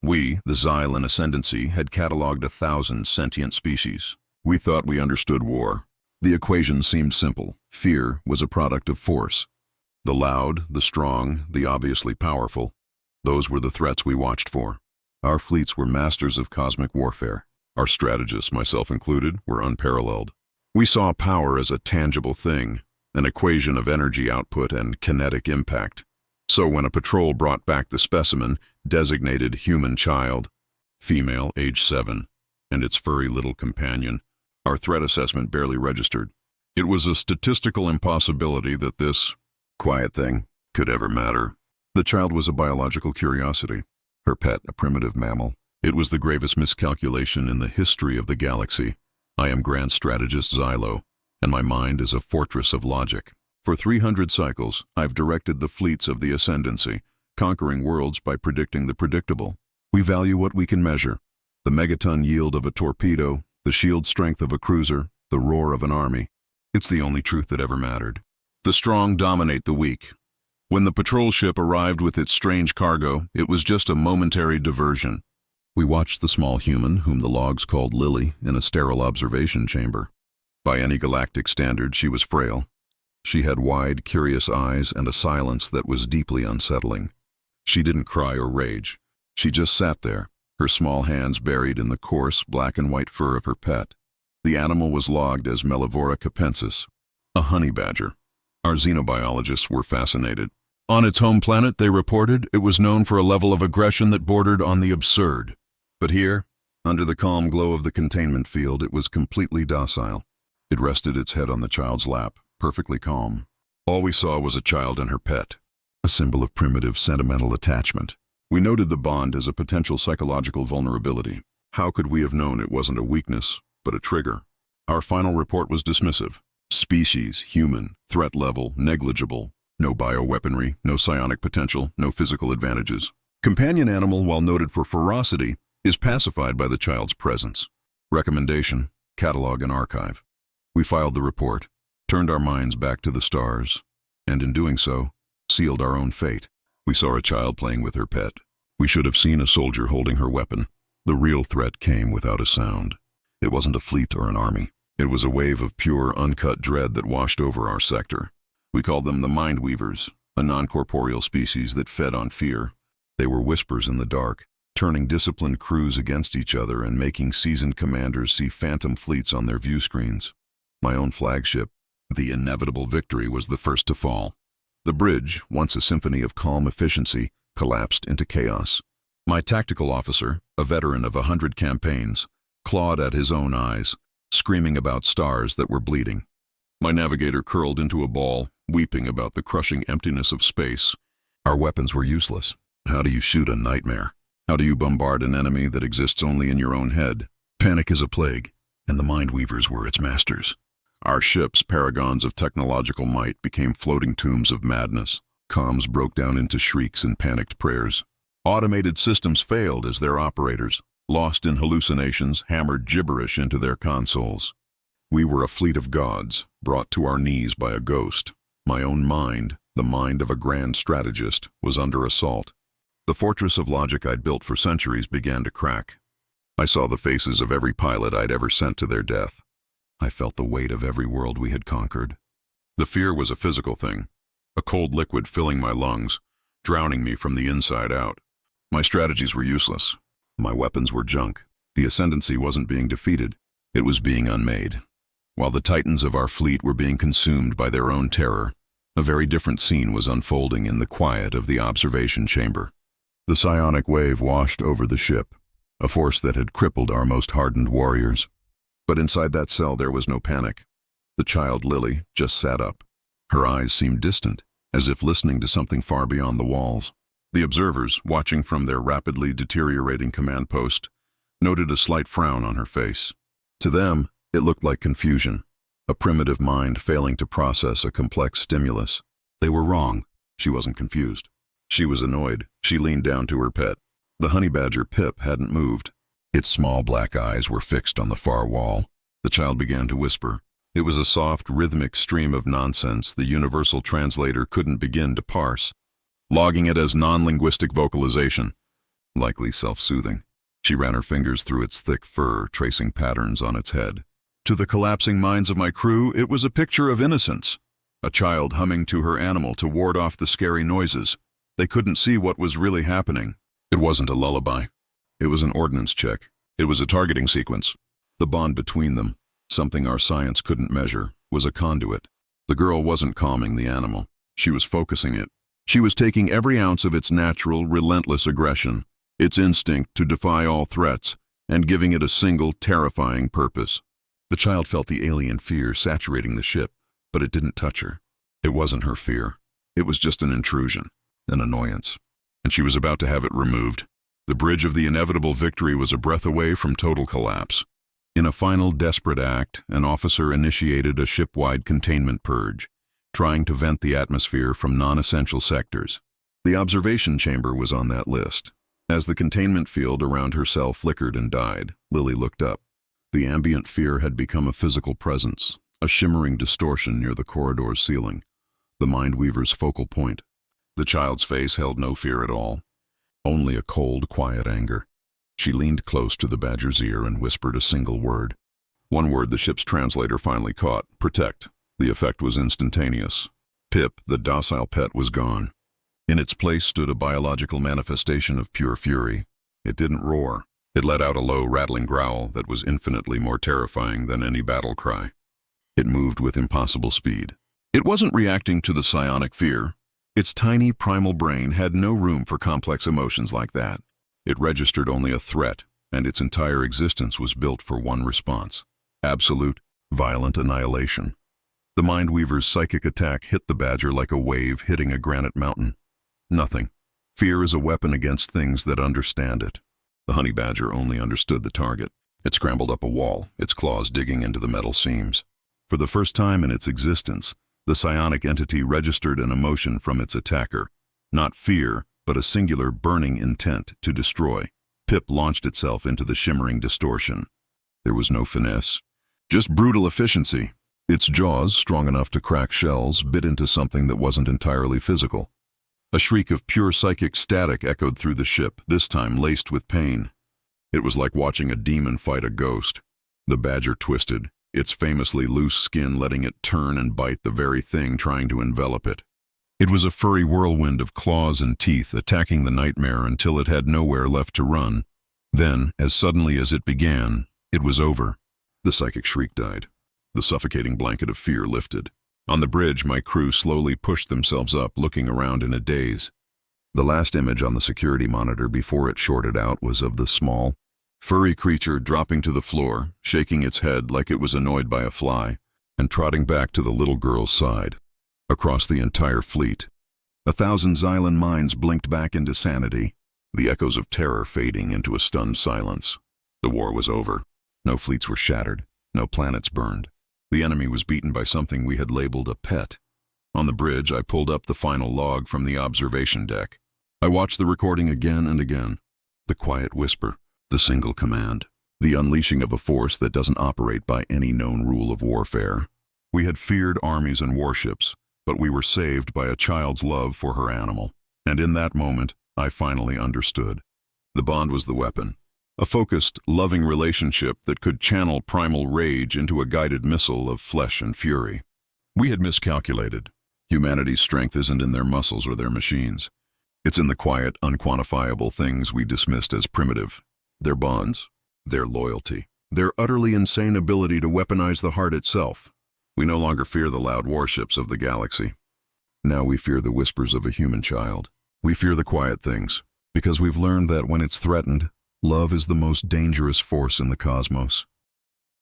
We, the Xylan Ascendancy, had cataloged 1,000 sentient species. We thought we understood war. The equation seemed simple. Fear was a product of force. The loud, the strong, the obviously powerful. Those were the threats we watched for. Our fleets were masters of cosmic warfare. Our strategists, myself included, were unparalleled. We saw power as a tangible thing, an equation of energy output and kinetic impact. So when a patrol brought back the specimen, designated human child, female, age 7, and its furry little companion, our threat assessment barely registered. It was a statistical impossibility that this quiet thing could ever matter. The child was a biological curiosity, her pet a primitive mammal. It was the gravest miscalculation in the history of the galaxy. I am Grand Strategist Xylo, and my mind is a fortress of logic. For 300 cycles, I've directed the fleets of the Ascendancy, conquering worlds by predicting the predictable. We value what we can measure: the megaton yield of a torpedo, the shield strength of a cruiser, the roar of an army. It's the only truth that ever mattered. The strong dominate the weak. When the patrol ship arrived with its strange cargo, it was just a momentary diversion. We watched the small human, whom the logs called Lily, in a sterile observation chamber. By any galactic standard, she was frail. She had wide, curious eyes and a silence that was deeply unsettling. She didn't cry or rage. She just sat there, her small hands buried in the coarse, black and white fur of her pet. The animal was logged as Mellivora capensis, a honey badger. Our xenobiologists were fascinated. On its home planet, they reported, it was known for a level of aggression that bordered on the absurd. But here, under the calm glow of the containment field, it was completely docile. It rested its head on the child's lap, perfectly calm. All we saw was a child and her pet, a symbol of primitive, sentimental attachment. We noted the bond as a potential psychological vulnerability. How could we have known it wasn't a weakness, but a trigger? Our final report was dismissive. Species, human, threat level, negligible. No bioweaponry, no psionic potential, no physical advantages. Companion animal, while noted for ferocity, is pacified by the child's presence. Recommendation: catalog and archive. We filed the report, turned our minds back to the stars, and in doing so, sealed our own fate. We saw a child playing with her pet. We should have seen a soldier holding her weapon. The real threat came without a sound. It wasn't a fleet or an army. It was a wave of pure, uncut dread that washed over our sector. We called them the Mind Weavers, a non-corporeal species that fed on fear. They were whispers in the dark, turning disciplined crews against each other and making seasoned commanders see phantom fleets on their view screens. My own flagship, the Inevitable Victory, was the first to fall. The bridge, once a symphony of calm efficiency, collapsed into chaos. My tactical officer, a veteran of 100 campaigns, clawed at his own eyes, screaming about stars that were bleeding. My navigator curled into a ball, weeping about the crushing emptiness of space. Our weapons were useless. How do you shoot a nightmare? How do you bombard an enemy that exists only in your own head? Panic is a plague, and the Mind Weavers were its masters. Our ships, paragons of technological might, became floating tombs of madness. Comms broke down into shrieks and panicked prayers. Automated systems failed as their operators, lost in hallucinations, hammered gibberish into their consoles. We were a fleet of gods, brought to our knees by a ghost. My own mind, the mind of a grand strategist, was under assault. The fortress of logic I'd built for centuries began to crack. I saw the faces of every pilot I'd ever sent to their death. I felt the weight of every world we had conquered. The fear was a physical thing, a cold liquid filling my lungs, drowning me from the inside out. My strategies were useless. My weapons were junk. The Ascendancy wasn't being defeated. It was being unmade. While the titans of our fleet were being consumed by their own terror, a very different scene was unfolding in the quiet of the observation chamber. The psionic wave washed over the ship, a force that had crippled our most hardened warriors. But inside that cell there was no panic. The child Lily just sat up. Her eyes seemed distant, as if listening to something far beyond the walls. The observers, watching from their rapidly deteriorating command post, noted a slight frown on her face. To them, it looked like confusion, a primitive mind failing to process a complex stimulus. They were wrong. She wasn't confused. She was annoyed. She leaned down to her pet. The honey badger Pip hadn't moved. Its small black eyes were fixed on the far wall. The child began to whisper. It was a soft, rhythmic stream of nonsense the universal translator couldn't begin to parse, logging it as non-linguistic vocalization. likely self-soothing. She ran her fingers through its thick fur, tracing patterns on its head. To the collapsing minds of my crew, it was a picture of innocence. A child humming to her animal to ward off the scary noises. They couldn't see what was really happening. It wasn't a lullaby. It was an ordnance check. It was a targeting sequence. The bond between them, something our science couldn't measure, was a conduit. The girl wasn't calming the animal. She was focusing it. She was taking every ounce of its natural, relentless aggression, its instinct to defy all threats, and giving it a single, terrifying purpose. The child felt the alien fear saturating the ship, but it didn't touch her. It wasn't her fear. It was just an intrusion, an annoyance. And she was about to have it removed. The bridge of the inevitable victory was a breath away from total collapse. In a final desperate act, an officer initiated a ship-wide containment purge, trying to vent the atmosphere from non-essential sectors. The observation chamber was on that list. As the containment field around her cell flickered and died, Lily looked up. The ambient fear had become a physical presence, a shimmering distortion near the corridor's ceiling, the Mindweaver's focal point. The child's face held no fear at all, only a cold, quiet anger. She leaned close to the badger's ear and whispered a single word. One word the ship's translator finally caught: protect. The effect was instantaneous. Pip, the docile pet, was gone. In its place stood a biological manifestation of pure fury. It didn't roar. It let out a low, rattling growl that was infinitely more terrifying than any battle cry. It moved with impossible speed. It wasn't reacting to the psionic fear. Its tiny, primal brain had no room for complex emotions like that. It registered only a threat, and its entire existence was built for one response: absolute, violent annihilation. The Mindweaver's psychic attack hit the badger like a wave hitting a granite mountain. Nothing. Fear is a weapon against things that understand it. The honey badger only understood the target. It scrambled up a wall, its claws digging into the metal seams. For the first time in its existence, the psionic entity registered an emotion from its attacker. Not fear, but a singular burning intent to destroy. Pip launched itself into the shimmering distortion. There was no finesse, just brutal efficiency. Its jaws, strong enough to crack shells, bit into something that wasn't entirely physical. A shriek of pure psychic static echoed through the ship, this time laced with pain. It was like watching a demon fight a ghost. The badger twisted, its famously loose skin letting it turn and bite the very thing trying to envelop it. It was a furry whirlwind of claws and teeth attacking the nightmare until it had nowhere left to run. Then, as suddenly as it began, it was over. The psychic shriek died. The suffocating blanket of fear lifted. On the bridge, my crew slowly pushed themselves up, looking around in a daze. The last image on the security monitor before it shorted out was of the small, furry creature dropping to the floor, shaking its head like it was annoyed by a fly, and trotting back to the little girl's side. Across the entire fleet, 1,000 Xylan minds blinked back into sanity, the echoes of terror fading into a stunned silence. The war was over. No fleets were shattered. No planets burned. The enemy was beaten by something we had labeled a pet. On the bridge, I pulled up the final log from the observation deck. I watched the recording again and again. The quiet whisper, the single command, the unleashing of a force that doesn't operate by any known rule of warfare. We had feared armies and warships, but we were saved by a child's love for her animal. And in that moment, I finally understood. The bond was the weapon. A focused, loving relationship that could channel primal rage into a guided missile of flesh and fury. We had miscalculated. Humanity's strength isn't in their muscles or their machines. It's in the quiet, unquantifiable things we dismissed as primitive. Their bonds, their loyalty, their utterly insane ability to weaponize the heart itself. We no longer fear the loud warships of the galaxy. Now we fear the whispers of a human child. We fear the quiet things, because we've learned that when it's threatened, love is the most dangerous force in the cosmos.